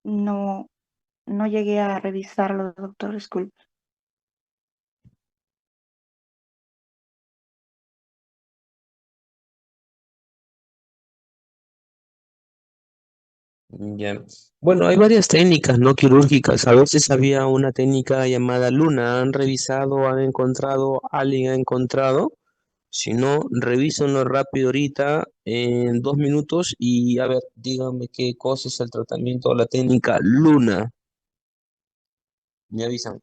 No, no llegué a revisarlo, doctor, disculpe. Ya. Bueno, hay varias técnicas no quirúrgicas. A veces había una técnica llamada Luna. ¿Han revisado, han encontrado, alguien ha encontrado? Si no, revísenlo rápido ahorita en 2 minutos y a ver, díganme qué cosa es el tratamiento o la técnica Luna. Me avisan.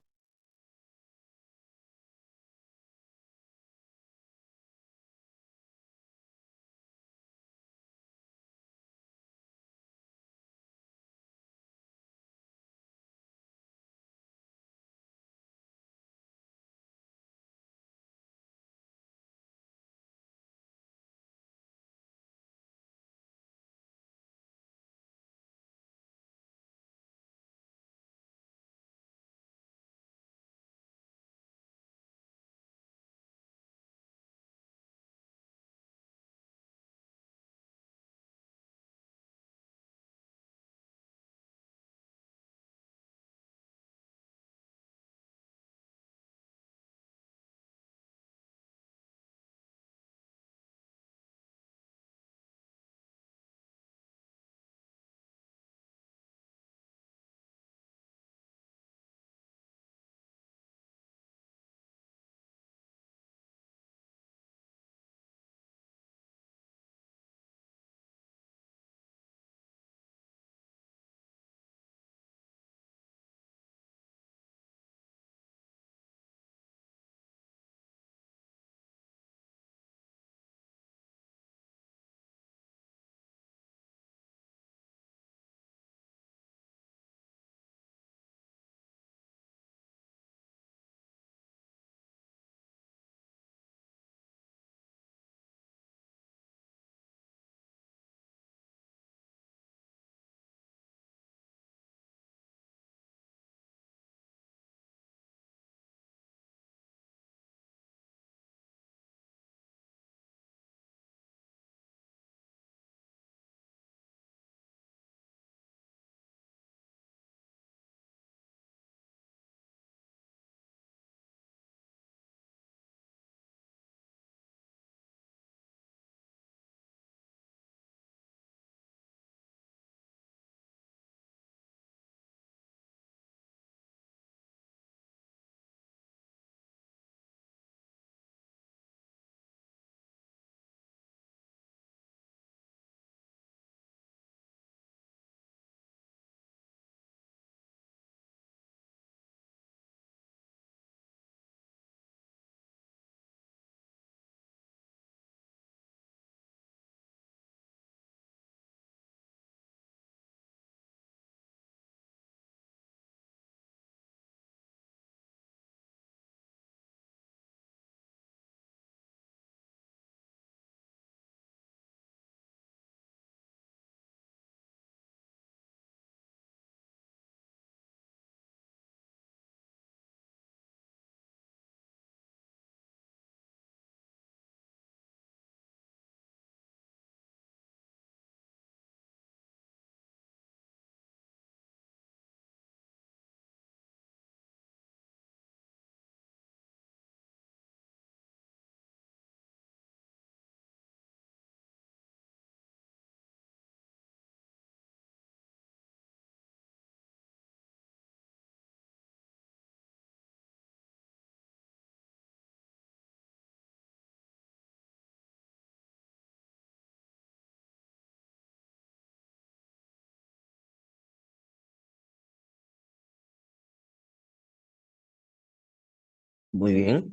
Muy bien.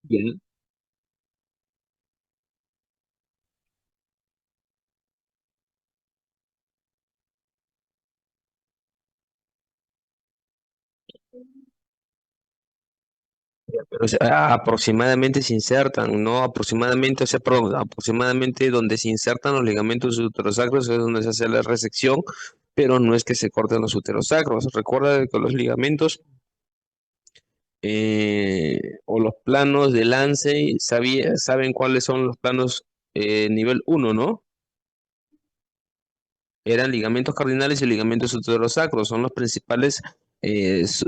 Bien. Pero, o sea, aproximadamente se insertan, ¿no? Aproximadamente, o sea, perdón, aproximadamente donde se insertan los ligamentos uterosacros es donde se hace la resección, pero no es que se corten los uterosacros. Recuerda que los ligamentos o los planos de Lance, saben cuáles son los planos nivel uno, ¿no? Eran ligamentos cardinales y ligamentos uterosacros, son los principales, los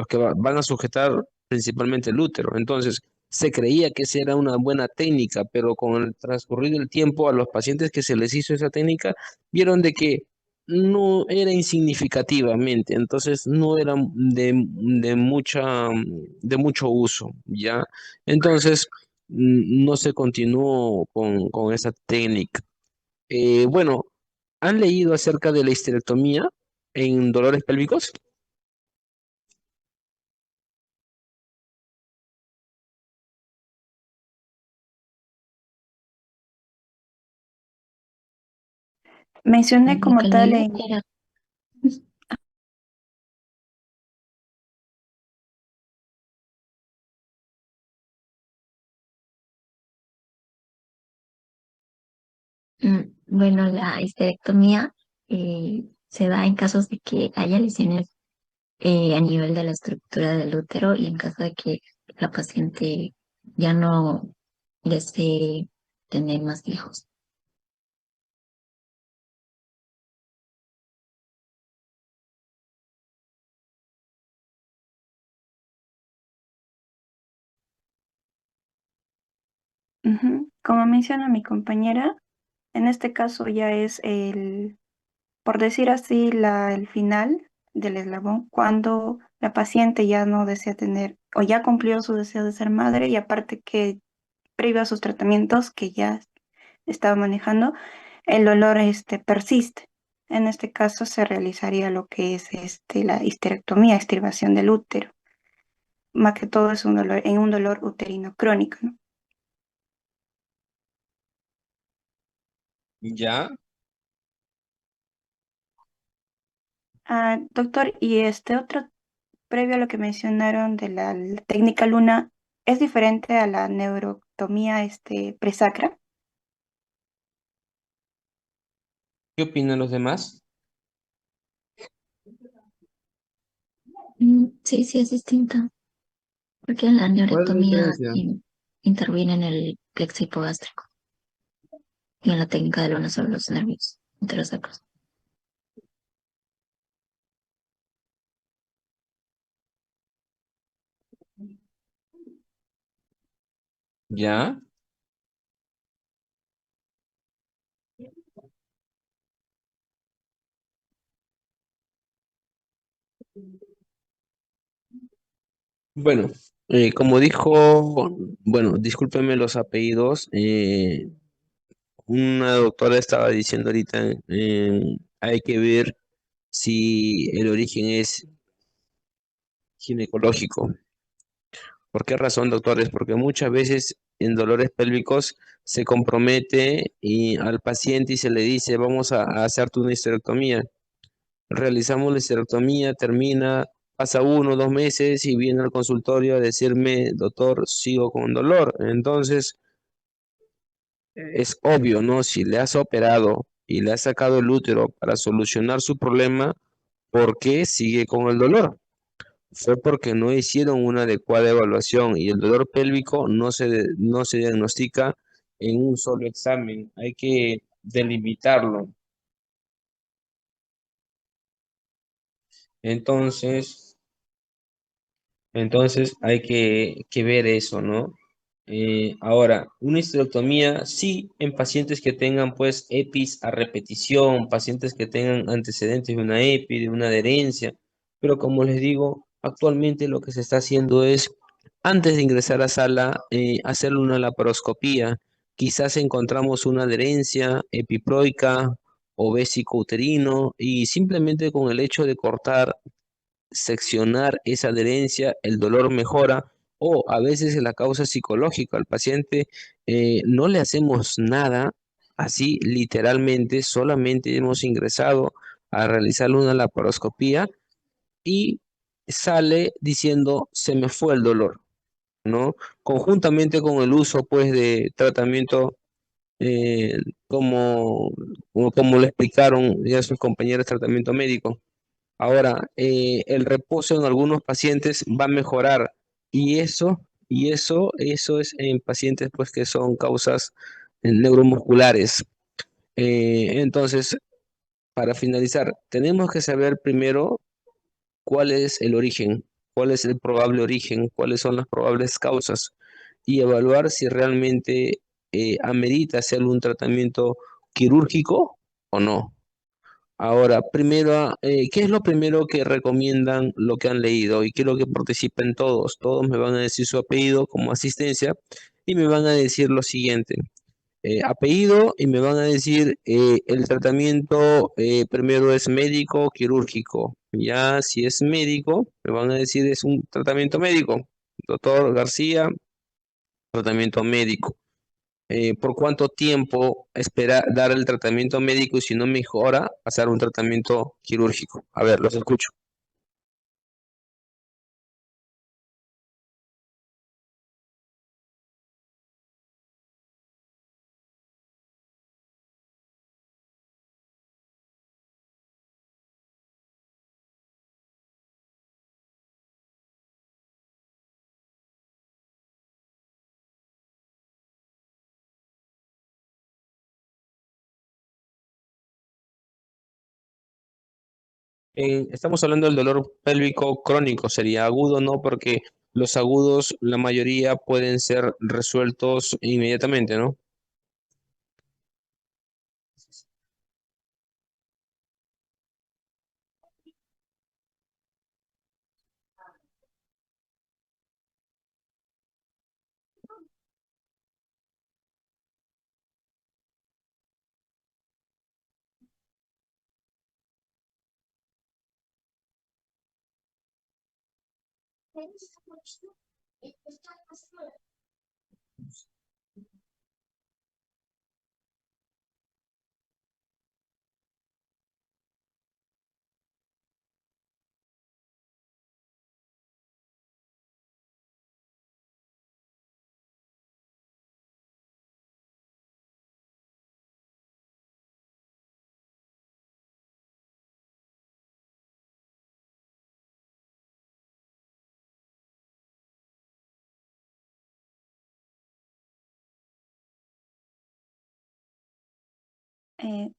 que van a sujetar principalmente el útero. Entonces, se creía que esa era una buena técnica, pero con el transcurrir del tiempo a los pacientes que se les hizo esa técnica, vieron de que no era insignificativamente, entonces no era de mucho uso, ¿ya? Entonces no se continuó con esa técnica. Bueno, ¿han leído acerca de la histerectomía en dolores pélvicos? Mencioné Lo como que tal leí en... era, bueno, la histerectomía se da en casos de que haya lesiones a nivel de la estructura del útero y en caso de que la paciente ya no desee tener más hijos. Ujú. Como menciona mi compañera, en este caso ya es el, por decir así, el final del eslabón, cuando la paciente ya no desea tener o ya cumplió su deseo de ser madre y aparte que previo a sus tratamientos que ya estaba manejando, el dolor persiste. En este caso se realizaría lo que es la histerectomía, extirpación del útero. Más que todo es un dolor, en un dolor uterino crónico, ¿no? Ya. Ah, doctor, y este otro, previo a lo que mencionaron de la técnica Luna, ¿es diferente a la neurotomía presacra? ¿Qué opinan los demás? Sí, sí es distinta, porque en la ¿Cuál es la neurotomía diferencia? interviene en el plexo hipogástrico y en la técnica de Luna sobre los nervios enterosacros. Ya. Bueno, como dijo, bueno, discúlpenme los apellidos, una doctora estaba diciendo ahorita, hay que ver si el origen es ginecológico. ¿Por qué razón, doctores? Porque muchas veces en dolores pélvicos se compromete al paciente y se le dice, vamos a hacerte una histerectomía. Realizamos la histerectomía, termina, pasa 1 o 2 meses y viene al consultorio a decirme, doctor, sigo con dolor. Entonces, es obvio, ¿no? Si le has operado y le has sacado el útero para solucionar su problema, ¿por qué sigue con el dolor? Fue porque no hicieron una adecuada evaluación y el dolor pélvico no se diagnostica en un solo examen, hay que delimitarlo. Entonces, entonces hay que ver eso, ¿no? Ahora, una histerectomía, sí, en pacientes que tengan pues EPIs a repetición, pacientes que tengan antecedentes de una EPI, de una adherencia, pero como les digo, actualmente lo que se está haciendo es, antes de ingresar a sala, hacerle una laparoscopía. Quizás encontramos una adherencia epiproica o vésico uterino y simplemente con el hecho de cortar seccionar esa adherencia, el dolor mejora o a veces la causa psicológica. Al paciente no le hacemos nada, así literalmente, solamente hemos ingresado a realizarle una laparoscopía y sale diciendo se me fue el dolor, ¿no? Conjuntamente con el uso pues de tratamiento eh, como, como le explicaron ya sus compañeros, tratamiento médico. Ahora, el reposo en algunos pacientes va a mejorar eso es en pacientes pues que son causas neuromusculares. Entonces, para finalizar, tenemos que saber primero cuál es el origen, cuál es el probable origen, cuáles son las probables causas. y evaluar si realmente amerita hacer un tratamiento quirúrgico o no. Ahora, primero, ¿qué es lo primero que recomiendan lo que han leído? Y quiero que participen todos. Todos me van a decir su apellido como asistencia y me van a decir lo siguiente. Apellido y me van a decir el tratamiento primero es médico o quirúrgico. Ya si es médico, me van a decir es un tratamiento médico. Doctor García, tratamiento médico. ¿Por cuánto tiempo espera dar el tratamiento médico y si no mejora, pasar un tratamiento quirúrgico? A ver, los escucho. Estamos hablando del dolor pélvico crónico, sería agudo, ¿no? Porque los agudos, la mayoría pueden ser resueltos inmediatamente, ¿no?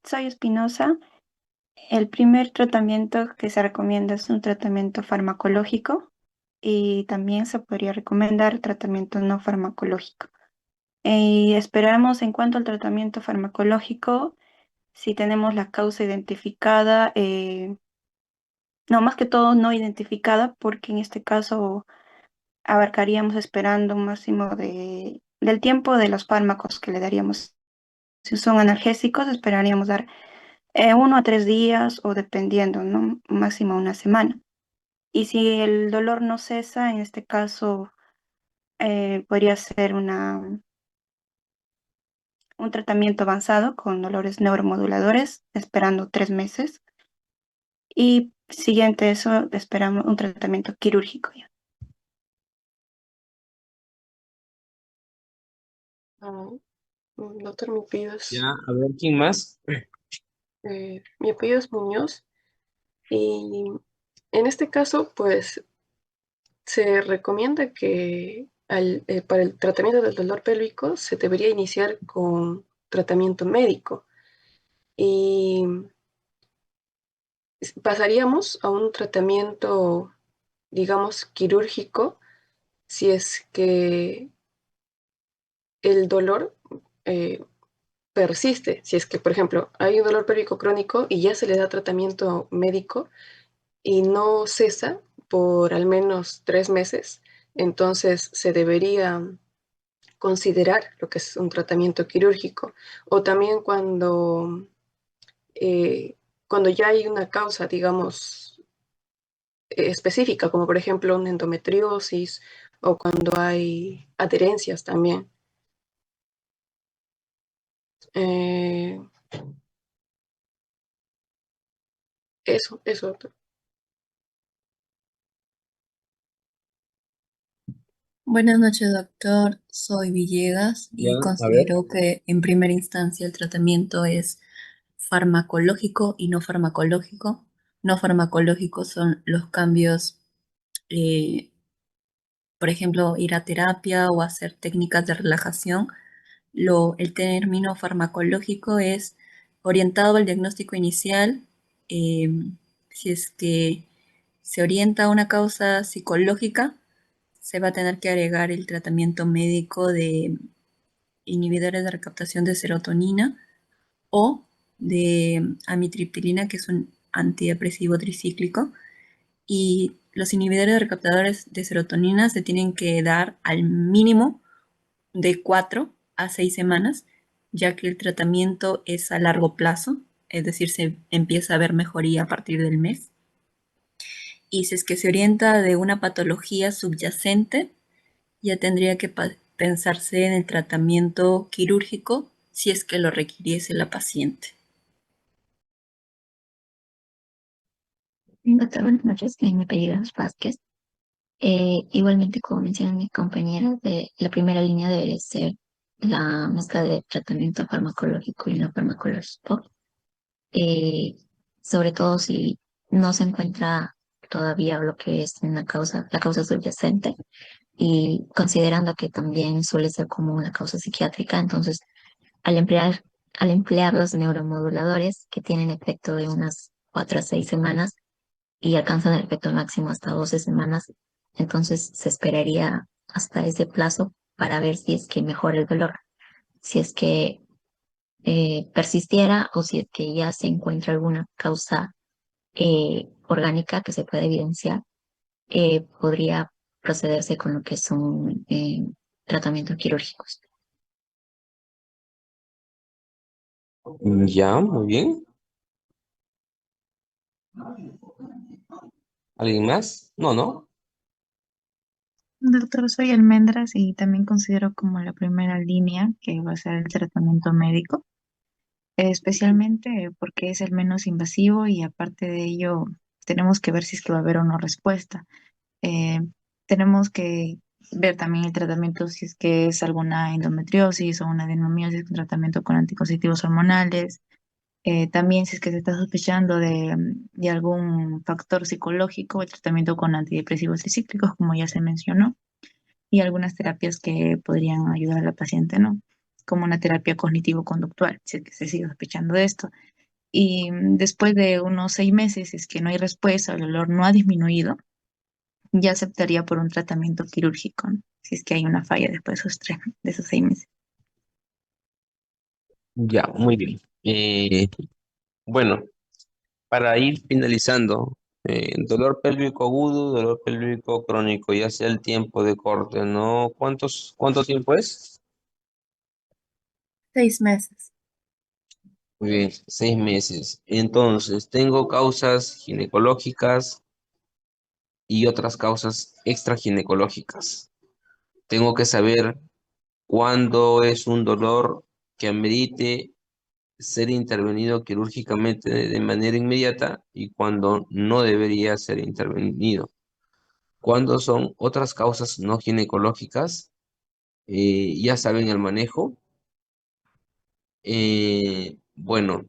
Soy Espinosa. El primer tratamiento que se recomienda es un tratamiento farmacológico y también se podría recomendar tratamiento no farmacológico. Y esperamos en cuanto al tratamiento farmacológico, si tenemos la causa identificada, no, más que todo no identificada, porque en este caso abarcaríamos esperando un máximo del tiempo de los fármacos que le daríamos. Si son analgésicos, esperaríamos dar 1 a 3 días o dependiendo, ¿no? Máximo una semana. Y si el dolor no cesa, en este caso podría ser un tratamiento avanzado con dolores neuromoduladores, esperando 3 meses. Y siguiente eso, esperamos un tratamiento quirúrgico ya. Ah, doctor, mi apellido Ya, es, a ver, ¿quién más? mi apellido es Muñoz y en este caso, pues se recomienda que para el tratamiento del dolor pélvico se debería iniciar con tratamiento médico y pasaríamos a un tratamiento, digamos, quirúrgico si es que el dolor eh, persiste. Si es que, por ejemplo, hay un dolor pélvico crónico y ya se le da tratamiento médico y no cesa por al menos 3 meses, entonces se debería considerar lo que es un tratamiento quirúrgico. O también eh, cuando ya hay una causa, digamos, específica, como por ejemplo una endometriosis o cuando hay adherencias también. Eh, eso. Buenas noches, doctor. Soy Villegas Ya, y a ver. considero que en primera instancia el tratamiento es farmacológico y no farmacológico. No farmacológicos son los cambios, eh, por ejemplo, ir a terapia o hacer técnicas de relajación. El término farmacológico es orientado al diagnóstico inicial. Si es que se orienta a una causa psicológica, se va a tener que agregar el tratamiento médico de inhibidores de recaptación de serotonina o de amitriptilina, que es un antidepresivo tricíclico. Y los inhibidores de recaptadores de serotonina se tienen que dar al mínimo de 4 a 6 semanas, ya que el tratamiento es a largo plazo, es decir, se empieza a ver mejoría a partir del mes. Y si es que se orienta de una patología subyacente, ya tendría que pensarse en el tratamiento quirúrgico si es que lo requiriese la paciente. Doctor, buenas noches. Mi apellido es Vázquez. Igualmente, como mencionan mis compañeras, la primera línea debería ser la mezcla de tratamiento farmacológico y no farmacológico. eh, Sobre todo si no se encuentra todavía lo que es la causa subyacente, y considerando que también suele ser como una causa psiquiátrica. Entonces, al emplear, al emplear los neuromoduladores que tienen efecto de unas 4 a 6 semanas y alcanzan el efecto máximo hasta 12 semanas, entonces se esperaría hasta ese plazo para ver si es que mejora el dolor, si es que persistiera, o si es que ya se encuentra alguna causa orgánica que se pueda evidenciar. Podría procederse con lo que son tratamientos quirúrgicos. Ya, muy bien. ¿Alguien más? No, no. Doctor, soy Almendras y también considero como la primera línea que va a ser el tratamiento médico, especialmente porque es el menos invasivo y aparte de ello tenemos que ver si es que va a haber o no respuesta. Eh, Tenemos que ver también el tratamiento si es que es alguna endometriosis o una adenomiosis, un tratamiento con anticonceptivos hormonales. También si es que se está sospechando de algún factor psicológico, el tratamiento con antidepresivos tricíclicos, como ya se mencionó, y algunas terapias que podrían ayudar a la paciente, ¿no? Como una terapia cognitivo-conductual, si es que se sigue sospechando de esto. Y después de unos 6 meses, si es que no hay respuesta, el dolor no ha disminuido, ya aceptaría por un tratamiento quirúrgico, ¿no? Si es que hay una falla después de esos 6 meses. Ya, muy bien. Bueno, para ir finalizando, dolor pélvico agudo, dolor pélvico crónico, ya sea el tiempo de corte, ¿no? ¿Cuánto tiempo es? 6 meses. Muy bien, 6 meses. Entonces, tengo causas ginecológicas y otras causas extraginecológicas. Tengo que saber cuándo es un dolor que amerite ser intervenido quirúrgicamente de manera inmediata y cuándo no debería ser intervenido. Cuándo son otras causas no ginecológicas, ya saben el manejo. Bueno,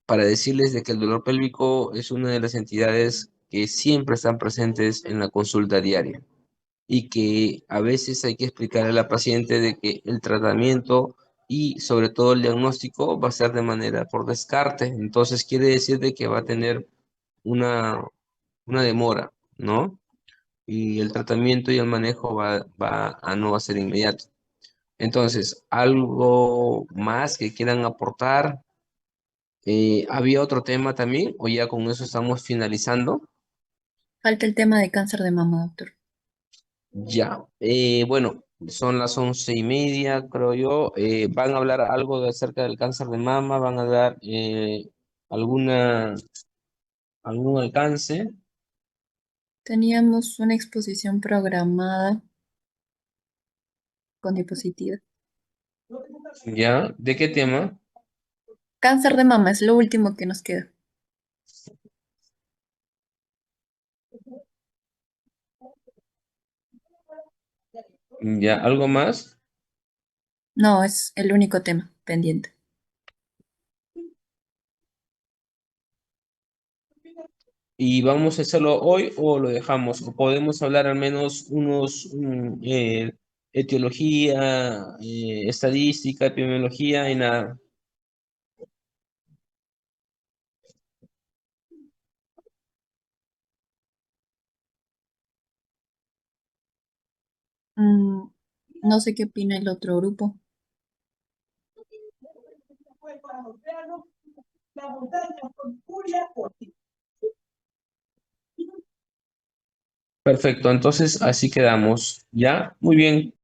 para decirles de que el dolor pélvico es una de las entidades que siempre están presentes en la consulta diaria y que a veces hay que explicarle a la paciente de que el tratamiento y sobre todo el diagnóstico va a ser de manera por descarte. Entonces quiere decir de que va a tener una, una demora, ¿no? Y el tratamiento y el manejo va a no va a ser inmediato. Entonces, ¿algo más que quieran aportar? ¿Había otro tema también o ya con eso estamos finalizando? Falta el tema de cáncer de mama, doctor. Ya, bueno, son las 11:30, creo yo. ¿Van a hablar algo acerca del cáncer de mama? ¿Van a dar alguna, algún alcance? Teníamos una exposición programada con diapositivas. ¿Ya? ¿De qué tema? Cáncer de mama es lo último que nos queda. ¿Ya? ¿Algo más? No, es el único tema pendiente. ¿Y vamos a hacerlo hoy o lo dejamos? ¿O podemos hablar al menos etiología, estadística, epidemiología y nada? Mm, no sé qué opina el otro grupo. Perfecto, entonces así quedamos. ¿Ya? Muy bien.